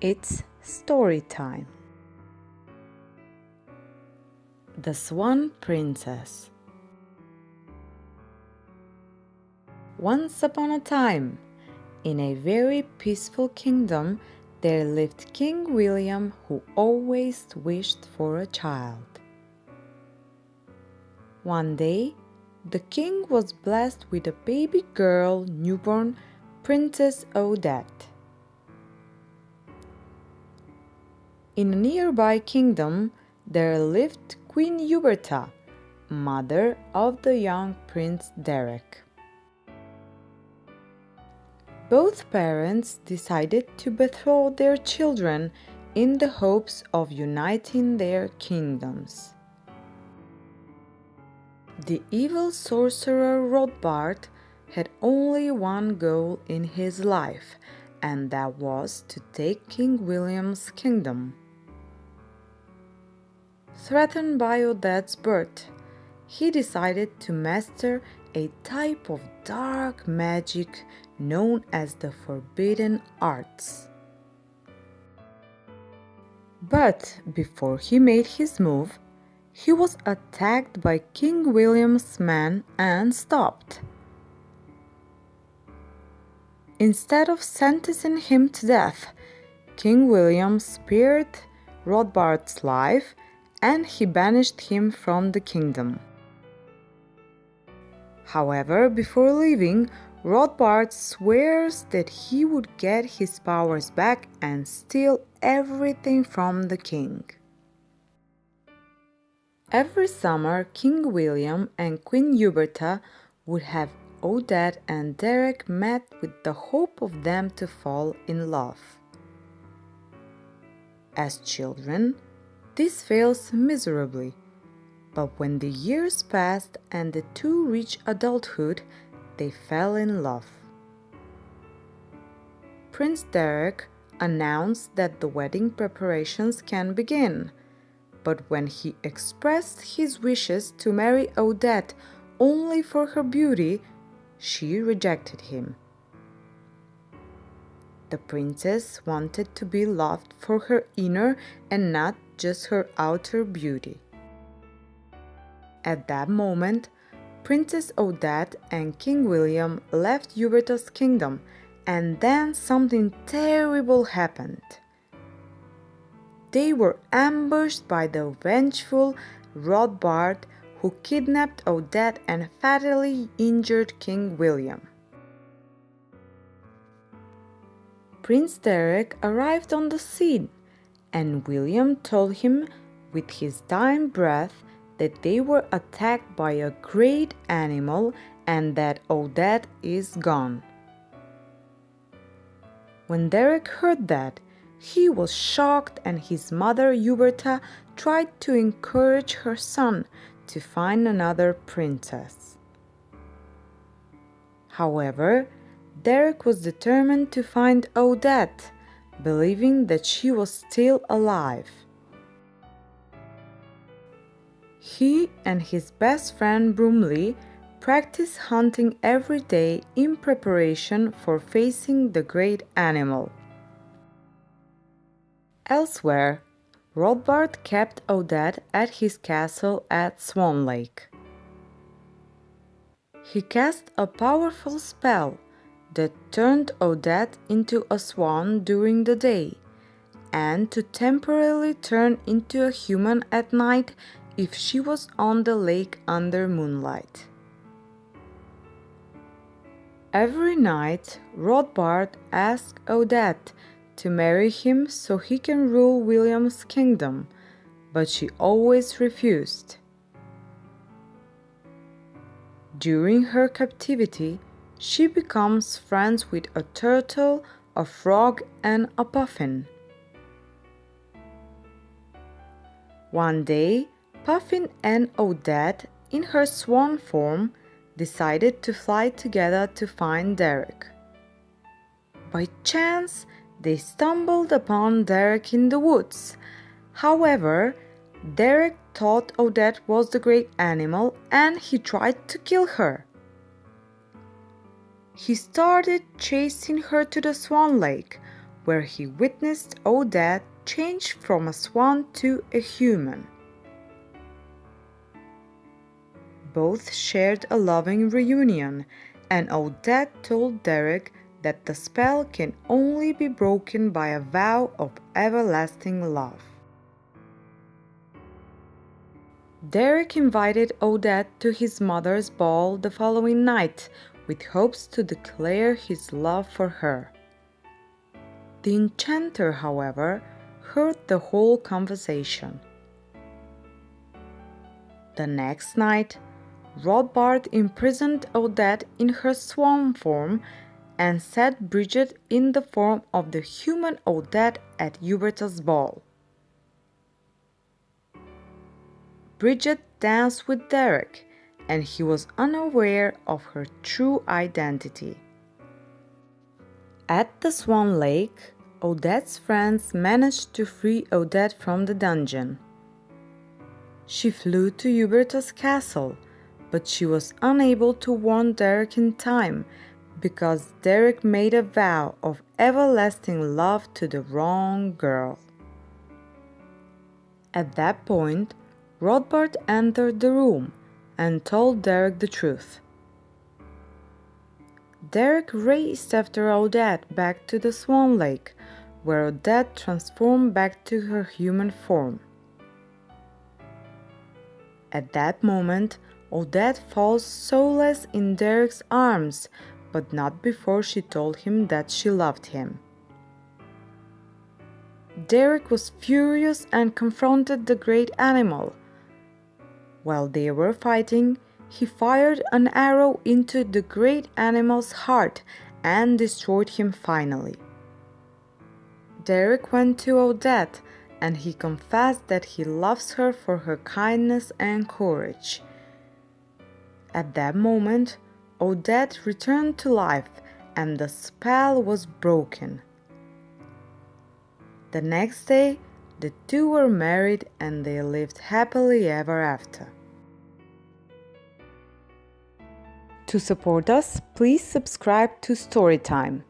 It's story time. The Swan Princess. Once upon a time, in a very peaceful kingdom, there lived King William, who always wished for a child. One day, the king was blessed with a baby girl, newborn Princess Odette. In a nearby kingdom, there lived Queen Uberta, mother of the young Prince Derek. Both parents decided to betroth their children in the hopes of uniting their kingdoms. The evil sorcerer Rothbart had only one goal in his life, and that was to take King William's kingdom. Threatened by Odette's birth, he decided to master a type of dark magic known as the Forbidden Arts. But before he made his move, he was attacked by King William's men and stopped. Instead of sentencing him to death, King William spared Rothbart's life and he banished him from the kingdom. However, before leaving, Rothbart swears that he would get his powers back and steal everything from the king. Every summer, King William and Queen Uberta would have Odette and Derek met with the hope of them to fall in love. As children, this fails miserably, but when the years passed and the two reached adulthood, they fell in love. Prince Derek announced that the wedding preparations can begin, but when he expressed his wishes to marry Odette only for her beauty, she rejected him. The princess wanted to be loved for her inner and not just her outer beauty. At that moment, Princess Odette and King William left Uberta's kingdom, and then something terrible happened. They were ambushed by the vengeful Rothbart, who kidnapped Odette and fatally injured King William. Prince Derek arrived on the scene, and William told him with his dying breath that they were attacked by a great animal and that Odette is gone. When Derek heard that, he was shocked, and his mother Uberta tried to encourage her son to find another princess. However, Derek was determined to find Odette, believing that she was still alive. He and his best friend Brumley practiced hunting every day in preparation for facing the great animal. Elsewhere, Rothbart kept Odette at his castle at Swan Lake. He cast a powerful spell that turned Odette into a swan during the day, and to temporarily turn into a human at night if she was on the lake under moonlight. Every night, Rothbart asked Odette to marry him so he can rule William's kingdom, but she always refused. During her captivity, she becomes friends with a turtle, a frog, and a puffin. One day, Puffin and Odette, in her swan form, decided to fly together to find Derek. By chance, they stumbled upon Derek in the woods. However, Derek thought Odette was the great animal and he tried to kill her. He started chasing her to the Swan Lake, where he witnessed Odette change from a swan to a human. Both shared a loving reunion, and Odette told Derek that the spell can only be broken by a vow of everlasting love. Derek invited Odette to his mother's ball the following night with hopes to declare his love for her. The enchanter, however, heard the whole conversation. The next night, Rothbart imprisoned Odette in her swan form and set Bridget in the form of the human Odette at Uberta's ball. Bridget danced with Derek, and he was unaware of her true identity. At the Swan Lake, Odette's friends managed to free Odette from the dungeon. She flew to Uberta's castle, but she was unable to warn Derek in time because Derek made a vow of everlasting love to the wrong girl. At that point, Rothbart entered the room and told Derek the truth. Derek raced after Odette back to the Swan Lake, where Odette transformed back to her human form. At that moment, Odette falls soulless in Derek's arms, but not before she told him that she loved him. Derek was furious and confronted the great animal. While they were fighting, he fired an arrow into the great animal's heart and destroyed him finally. Derek went to Odette and he confessed that he loves her for her kindness and courage. At that moment, Odette returned to life and the spell was broken. The next day, the two were married and they lived happily ever after. To support us, please subscribe to Storytime.